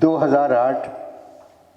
2008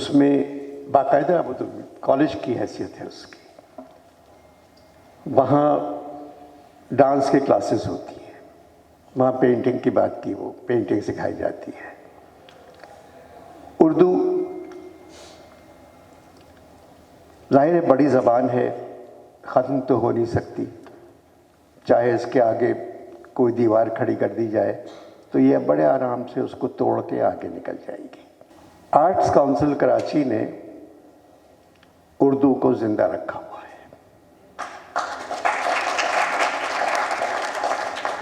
اس میں باقاعدہ وہ تو کالج کی حیثیت ہے اس کی، وہاں ڈانس کے کلاسز ہوتی ہیں، وہاں پینٹنگ کی بات کی، وہ پینٹنگ سکھائی جاتی ہے۔ اردو ظاہر ہے بڑی زبان ہے، ختم تو ہو نہیں سکتی، چاہے اس کے آگے کوئی دیوار کھڑی کر دی جائے تو یہ بڑے آرام سے اس کو توڑ کے آگے نکل جائے گی۔ آرٹس کونسل کراچی نے اردو کو زندہ رکھا ہوا ہے،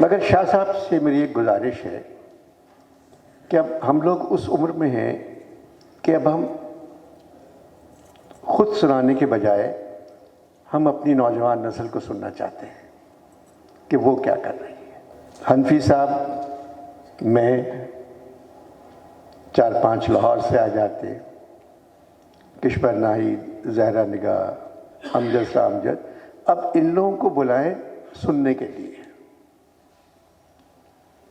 مگر شاہ صاحب سے میری ایک گزارش ہے کہ اب ہم لوگ اس عمر میں ہیں کہ اب ہم خود سنانے کے بجائے ہم اپنی نوجوان نسل کو سننا چاہتے ہیں کہ وہ کیا کر رہی ہے۔ حنفی صاحب میں 4-5 لاہور سے آ جاتے، کشور ناہید، زہرا نگاہ، امجد شاہ امجد، اب ان لوگوں کو بلائیں سننے کے لیے،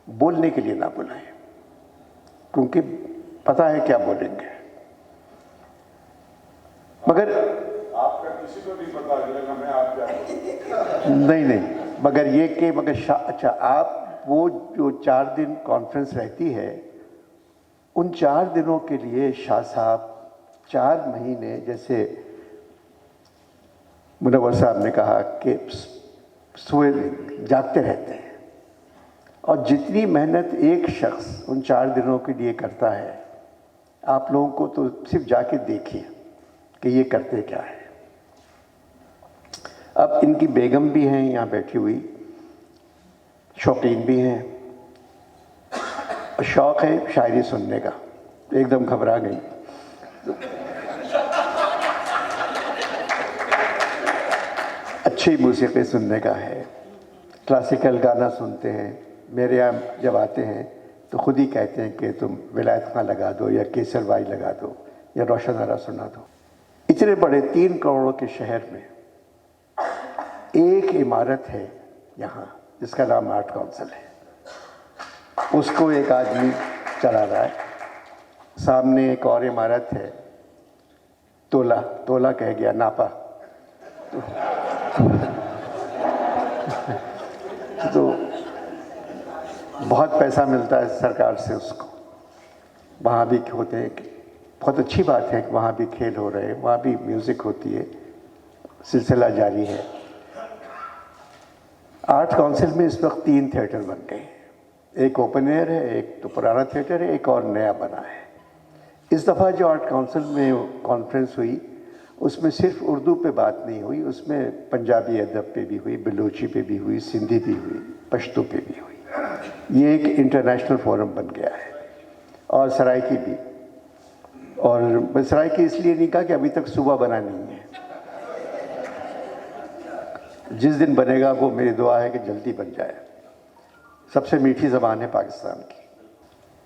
بولنے کے لیے نہ بلائیں، کیونکہ پتہ ہے کیا بولیں گے۔ مگر آپ کا کسی کو نہیں پتا چلے گا میں آپ کیا نہیں مگر یہ کہ اچھا آپ وہ جو 4 دن کانفرنس رہتی ہے، ان 4 دنوں کے لیے شاہ صاحب 4 مہینے، جیسے منور صاحب نے کہا کہ سوئے جاگتے رہتے ہیں، اور جتنی محنت ایک شخص ان 4 دنوں کے لیے کرتا ہے، آپ لوگوں کو تو صرف جا کے دیکھیے کہ یہ کرتے کیا ہے۔ اب ان کی بیگم بھی ہیں یہاں بیٹھی ہوئی، شوقین بھی ہیں، شوق ہے شاعری سننے کا، ایک دم گھبرا گئی۔ اچھی موسیقی سننے کا ہے، کلاسیکل گانا سنتے ہیں، میرے یہاں جب آتے ہیں تو خود ہی کہتے ہیں کہ تم ولایت خان لگا دو یا کیسر بائی لگا دو یا روشن آرا سنا دو۔ اتنے بڑے 3 کروڑ کے شہر میں ایک عمارت ہے یہاں جس کا نام آرٹ کونسل ہے، اس کو ایک آدمی چلا رہا ہے۔ سامنے ایک اور عمارت ہے، تولا کہہ گیا، ناپا، تو بہت پیسہ ملتا ہے سرکار سے اس کو، وہاں بھی ہوتے ہیں، بہت اچھی بات ہے کہ وہاں بھی کھیل ہو رہے ہیں، وہاں بھی میوزک ہوتی ہے، سلسلہ جاری ہے۔ آرٹ کونسل میں اس وقت 3 تھیٹر بن گئے ہیں، ایک اوپن ایئر ہے، ایک تو پرانا تھیٹر ہے، ایک اور نیا بنا ہے۔ اس دفعہ جو آرٹ کونسل میں کانفرنس ہوئی، اس میں صرف اردو پہ بات نہیں ہوئی، اس میں پنجابی ادب پہ بھی ہوئی، بلوچی پہ بھی ہوئی، سندھی بھی ہوئی، پشتو پہ بھی ہوئی۔ یہ ایک انٹرنیشنل فورم بن گیا ہے، اور سرائکی بھی، اور سرائکی اس لیے نہیں کہا کہ ابھی تک صوبہ بنا نہیں ہے، جس دن بنے گا وہ میری دعا ہے کہ جلدی بن جائے۔ سب سے میٹھی زبان ہے پاکستان کی۔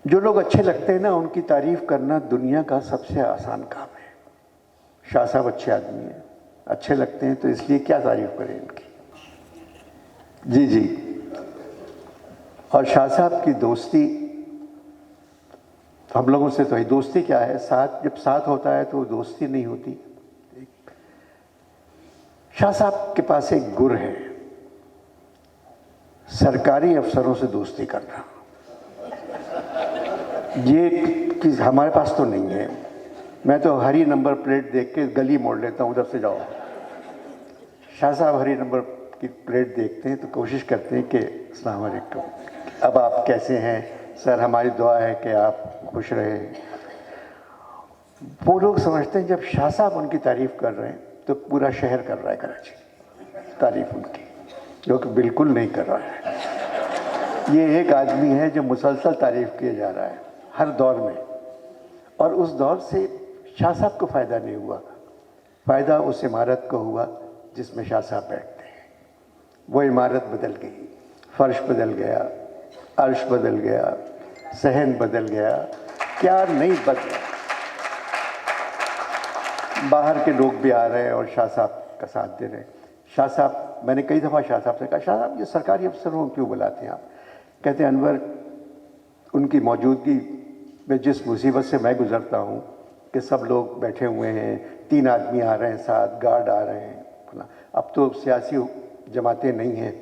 جو لوگ اچھے لگتے ہیں نا، ان کی تعریف کرنا دنیا کا سب سے آسان کام ہے۔ شاہ صاحب اچھے آدمی ہیں، اچھے لگتے ہیں، تو اس لیے کیا تعریف کریں ان کی۔ جی اور شاہ صاحب کی دوستی ہم لوگوں سے تو ہے، دوستی کیا ہے، جب ساتھ ہوتا ہے تو وہ دوستی نہیں ہوتی۔ شاہ صاحب کے پاس ایک گر ہے، سرکاری افسروں سے دوستی کرنا، یہ ہمارے پاس تو نہیں ہے۔ میں تو ہری نمبر پلیٹ دیکھ کے گلی موڑ لیتا ہوں، ادھر سے جاؤ۔ شاہ صاحب ہری نمبر کی پلیٹ دیکھتے ہیں تو کوشش کرتے ہیں کہ السلام علیکم، اب آپ کیسے ہیں سر، ہماری دعا ہے کہ آپ خوش رہیں۔ وہ لوگ سمجھتے ہیں جب شاہ صاحب ان کی تعریف کر رہے ہیں تو پورا شہر کر رہا ہے کراچی تعریف ان کی، جو کہ بالکل نہیں کر رہا ہے۔ یہ ایک آدمی ہے جو مسلسل تعریف کیا جا رہا ہے ہر دور میں، اور اس دور سے شاہ صاحب کو فائدہ نہیں ہوا، فائدہ اس عمارت کو ہوا جس میں شاہ صاحب بیٹھتے ہیں۔ وہ عمارت بدل گئی، فرش بدل گیا، عرش بدل گیا، صحن بدل گیا، کیا نہیں بدلا۔ باہر کے لوگ بھی آ رہے ہیں اور شاہ صاحب کا ساتھ دے رہے ہیں۔ شاہ صاحب، میں نے کئی دفعہ شاہ صاحب سے کہا، شاہ صاحب یہ سرکاری افسروں کو کیوں بلاتے ہیں آپ؟ کہتے ہیں انور، ان کی موجودگی میں جس مصیبت سے میں گزرتا ہوں کہ سب لوگ بیٹھے ہوئے ہیں، 3 آدمی آ رہے ہیں ساتھ، گارڈ آ رہے ہیں. اب تو سیاسی جماعتیں نہیں ہیں،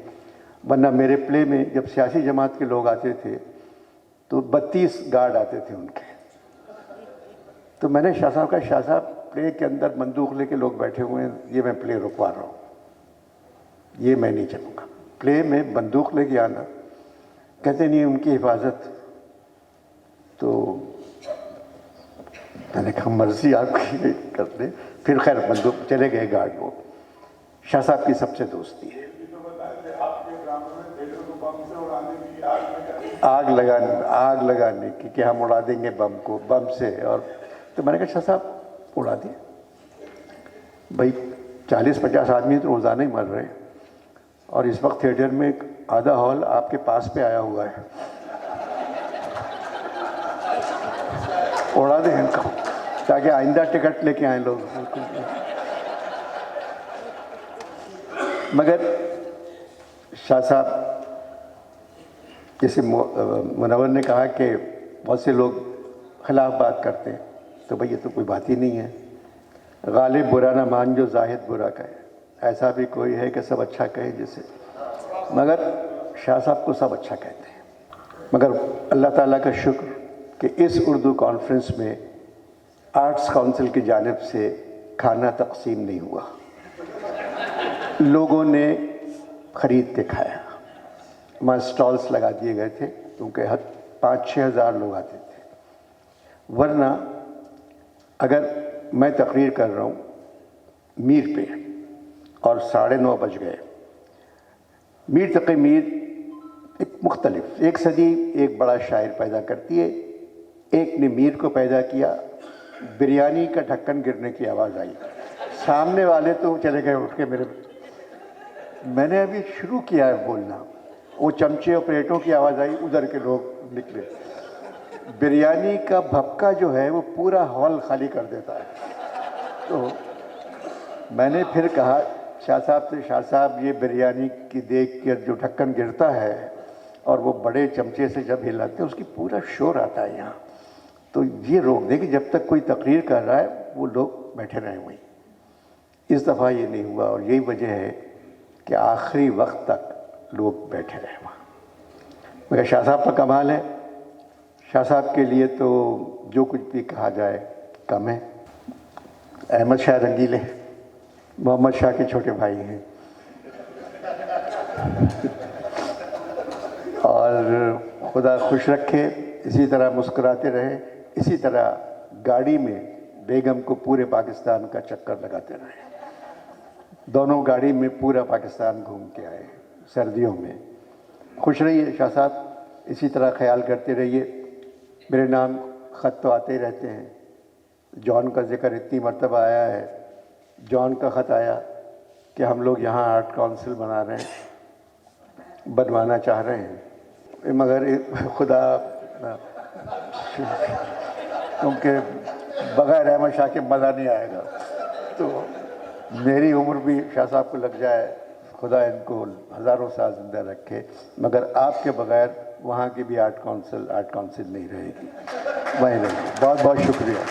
ورنہ میرے پلے میں جب سیاسی جماعت کے لوگ آتے تھے تو 32 گارڈ آتے تھے ان کے. تو میں نے شاہ صاحب کہا، شاہ صاحب پلے کے اندر بندوق لے کے لوگ بیٹھے ہوئے ہیں، یہ میں پلے رکوا رہا ہوں، یہ میں نہیں چلوں گا. پلے میں بندوق لے کے آنا، کہتے نہیں ان کی حفاظت. تو میں نے کہا مرضی آپ کی کر دیں. پھر خیر بندوق چلے گئے گارڈ. وہ شاہ صاحب کی سب سے دوستی ہے. آگ لگانے کی کہ ہم اڑا دیں گے بم کو، بم سے. اور تو میں نے کہا شاہ صاحب اڑا دیں بھائی، 40-50 آدمی تو روزانہ ہی مر رہے ہیں، اور اس وقت تھیٹر میں آدھا ہال آپ کے پاس پہ آیا ہوا ہے، اڑا دیں ان کو تاکہ آئندہ ٹکٹ لے کے آئیں لوگ. مگر شاہ صاحب، جیسے منور نے کہا کہ بہت سے لوگ خلاف بات کرتے ہیں، تو بھئی یہ تو کوئی بات ہی نہیں ہے. غالب برا نہ مان جو زاہد برا کہے، ایسا بھی کوئی ہے کہ سب اچھا کہے جسے. مگر شاہ صاحب کو سب اچھا کہتے ہیں. مگر اللہ تعالیٰ کا شکر کہ اس اردو کانفرنس میں آرٹس کونسل کی جانب سے کھانا تقسیم نہیں ہوا، لوگوں نے خرید کے کھایا. وہاں سٹالز لگا دیے گئے تھے کیونکہ 5-6 ہزار لوگ آتے تھے. ورنہ اگر میں تقریر کر رہا ہوں میر پہ اور 9:30 بج گئے، میر تقی میر ایک مختلف، ایک صدی ایک بڑا شاعر پیدا کرتی ہے. ایک نے میر کو پیدا کیا، بریانی کا ڈھکن گرنے کی آواز آئی، سامنے والے تو چلے گئے اٹھ کے. میں نے ابھی شروع کیا ہے بولنا، وہ چمچے اور پلیٹوں کی آواز آئی، ادھر کے لوگ نکلے. بریانی کا بھپکا جو ہے وہ پورا ہال خالی کر دیتا ہے. تو میں نے پھر کہا شاہ صاحب سے، شاہ صاحب یہ بریانی کی دیکھ کے جو ڈھکن گرتا ہے اور وہ بڑے چمچے سے جب ہلاتے ہیں اس کی پورا شور آتا ہے یہاں، تو یہ روک دیں کہ جب تک کوئی تقریر کر رہا ہے وہ لوگ بیٹھے رہے ہوئے. اس دفعہ یہ نہیں ہوا، اور یہی وجہ ہے کہ آخری وقت تک لوگ بیٹھے رہے وہاں. مگر شاہ صاحب کا کمال ہے، شاہ صاحب کے لیے تو جو کچھ بھی کہا جائے کم ہے. احمد شاہ رنگیلے محمد شاہ کے چھوٹے بھائی ہیں، اور خدا خوش رکھے، اسی طرح مسکراتے رہے، اسی طرح گاڑی میں بیگم کو پورے پاکستان کا چکر لگاتے رہے. دونوں گاڑی میں پورا پاکستان گھوم کے آئے سردیوں میں. خوش رہیے شاہ صاحب، اسی طرح خیال کرتے رہیے. میرے نام خط تو آتے ہی رہتے ہیں، جان کا ذکر اتنی مرتبہ آیا ہے. جان کا خط آیا کہ ہم لوگ یہاں آرٹ کونسل بنا رہے ہیں، بنوانا چاہ رہے ہیں، مگر خدا، کیونکہ بغیر احمد شاہ کے مزہ نہیں آئے گا. تو میری عمر بھی شاہ صاحب کو لگ جائے، خدا ان کو ہزاروں سال زندہ رکھے، مگر آپ کے بغیر وہاں کی بھی آرٹ کونسل نہیں رہے گی، وہیں رہے گی. بہت بہت شکریہ.